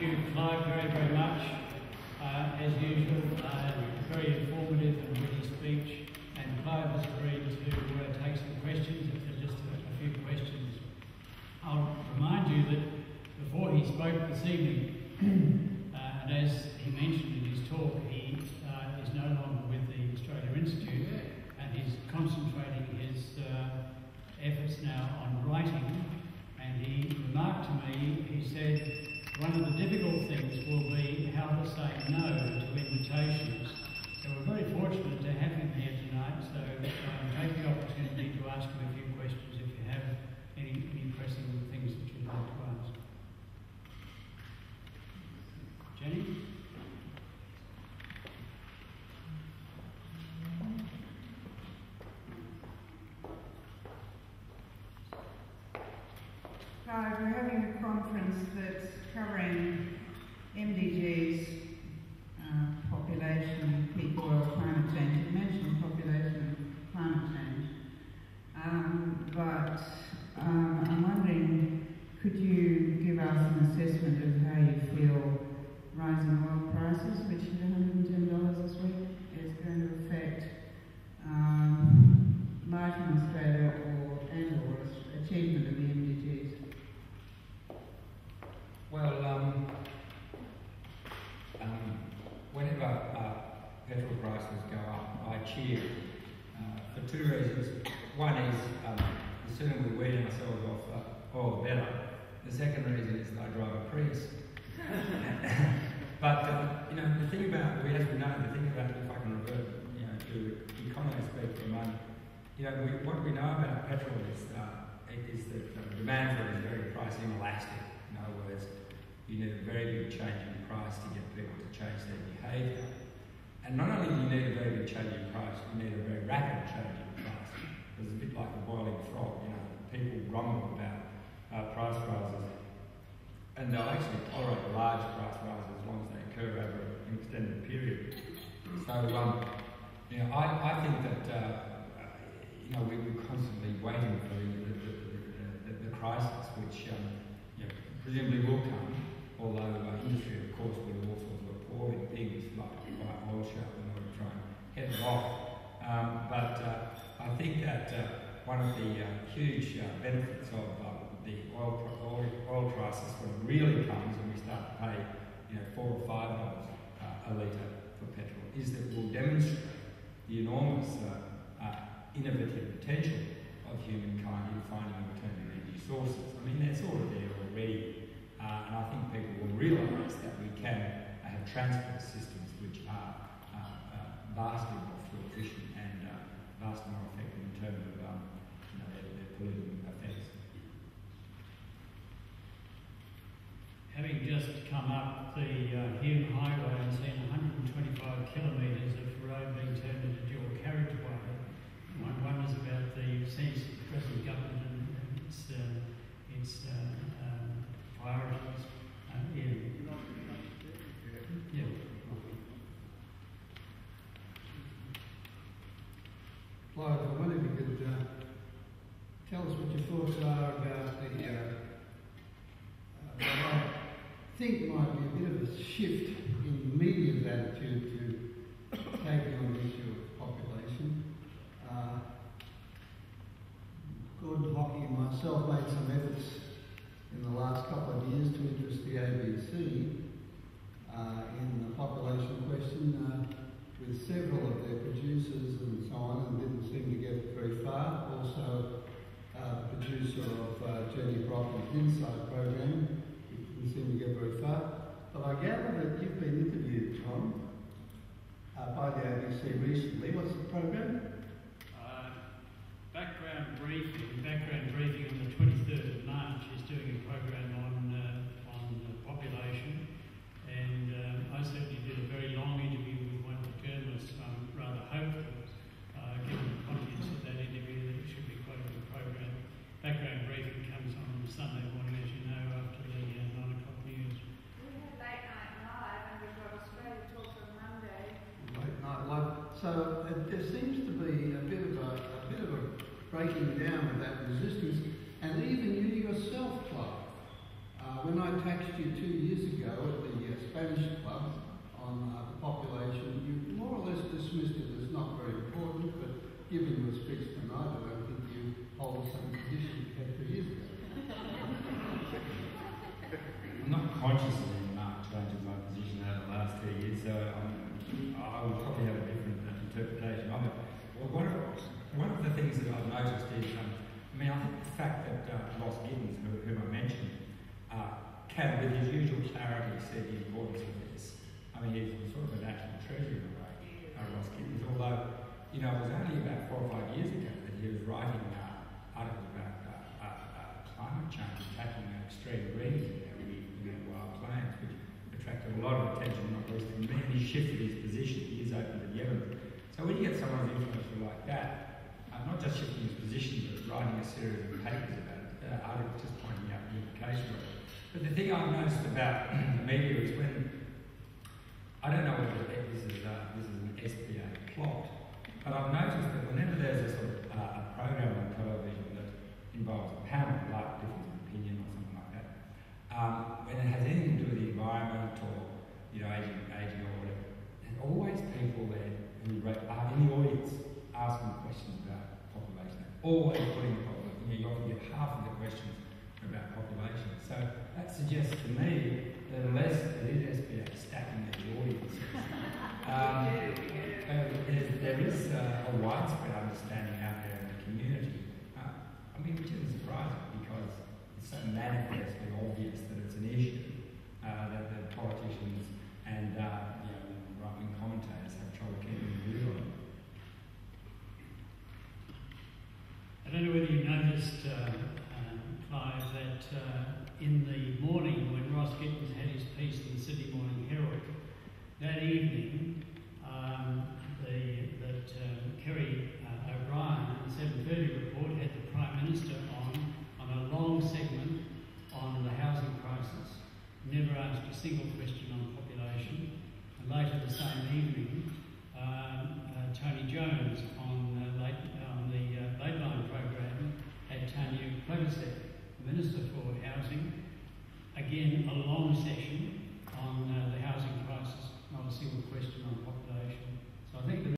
you, Clive, very, very much. As usual, very informative and witty speech. And Clive has agreed to take some questions, if there are just a few questions. I'll remind you that before he spoke this evening, and as he mentioned in his talk, he is no longer with the Australia Institute, and he's concentrating his efforts now on writing. And he remarked to me, he said, one of the difficult things will be how to say no to invitations. So we're very fortunate to have him here tonight, so take the opportunity to ask him a few questions if you have any pressing things that you'd like to ask. Jenny? Clive, we're having a conference that's covering MDGs, population, peak oil, climate change. You mentioned population and climate change. But I'm wondering, could you give us an assessment of how you feel rising oil prices, which is $110 this week, is going to affect life in Australia or achievement of the MDGs? Well, whenever petrol prices go up, I cheer for two reasons. One is the sooner we wean ourselves off oil, the better. The second reason is that I drive a Prius. But the thing about, as we know, the thing about, if I can revert, to economy speak for a moment, what we know about petrol is that demand for it is very price inelastic. In other words, you need a very big change in price to get people to change their behaviour. And not only do you need a very big change in price, you need a very rapid change in price. It's a bit like a boiling frog, people grumble about price rises. And they'll actually tolerate large price rises as long as they occur over an extended period. So, I think that, we're constantly waiting for the crisis, which presumably will come, although industry, of course, will do all sorts of appalling things like buy oil shale in order to try and head it off. But I think that one of the huge benefits of the oil crisis, when it really comes and we start to pay $4 or $5 a litre for petrol, is that we'll demonstrate the enormous innovative potential of humankind in finding alternative energy sources. I mean, they're sort of there already, and I think people will realise that we can have transport systems which are vastly more fuel efficient and vastly more effective in terms of their polluting effects. Having just come up the Hume Highway and seen 125 kilometres of road being turned into dual carriageway, one wonders about the sense of the present government and its priorities. Yeah. Clive, I wonder if you could tell us what your thoughts are about what I think might be a bit of a shift in the media's attitude to taking on the issue of population. Gordon Hockey and myself made some efforts in the last couple of years to interest the ABC in the population question with several of their producers and so on, and didn't seem to get very far. Also, the producer of Jenny Brockman's Insight program didn't seem to get very far. But I gather that you've been interviewed, Tom, by the ABC recently. What's the program? Background briefing on the 23rd of March is doing a program on population, and I certainly did a very long interview with one of the journalists. I'm rather hopeful, given the contents of that interview, that it should be quite a good program. Background briefing comes on Sunday morning, as you know, after the 9 o'clock news. We had Late Night Live, and we've got Australia Talk on Monday. Late Night Live. So there seems to be a bit of a breaking down of that resistance, and even you yourself, Clive, When I taxed you 2 years ago at the Spanish Club on the population, you more or less dismissed it as not very important, but given your speech tonight, I don't think you hold the same position you had 2 years ago. I'm not conscious of any marked change of my position over the last 2 years, so I would probably have a different interpretation of it. Well, one of the things that I've noticed is, I think the fact that Ross Gittins, whom I mentioned, can, with his usual clarity, see the importance of this. I mean, he's sort of a national treasure in a way, Ross Gittins, although, it was only about 4 or 5 years ago that he was writing articles about climate change, attacking extreme greening in wild plains, which attracted a lot of attention, not least from me, and he shifted his position. He is open to the evidence. So when you get someone as influential like that, not just shifting his position, but writing a series of papers about it, articles just pointing out the implication of it. But the thing I've noticed about the media is when, I don't know whether this is an SPA plot, but I've noticed that whenever there's a sort of a program on television that involves a panel, like difference of opinion or something like that, when it has anything to do with the environment or aging or whatever, there's always people there who are in the audience asking questions about population. Always putting the population. You often get half of the questions about population. So that suggests to me that unless it is SPA stacking the audience, there is a widespread understanding out there in the community. Which isn't surprising because it's so manifestly obvious that it's an issue that the politicians and right-wing commentators have trouble keeping a view on. I don't know whether you noticed, Clive, that in the morning when Ross Gittins had his piece in the Sydney Morning Herald, that evening, Kerry O'Brien in the 7:30 report had the Prime Minister on a long segment on the housing crisis, never asked a single question on population. And later the same evening, Tony Jones on the Lateline program had Tanya Cleverset, the Minister for Housing, again a long session on the housing crisis, not a single question on population. So I think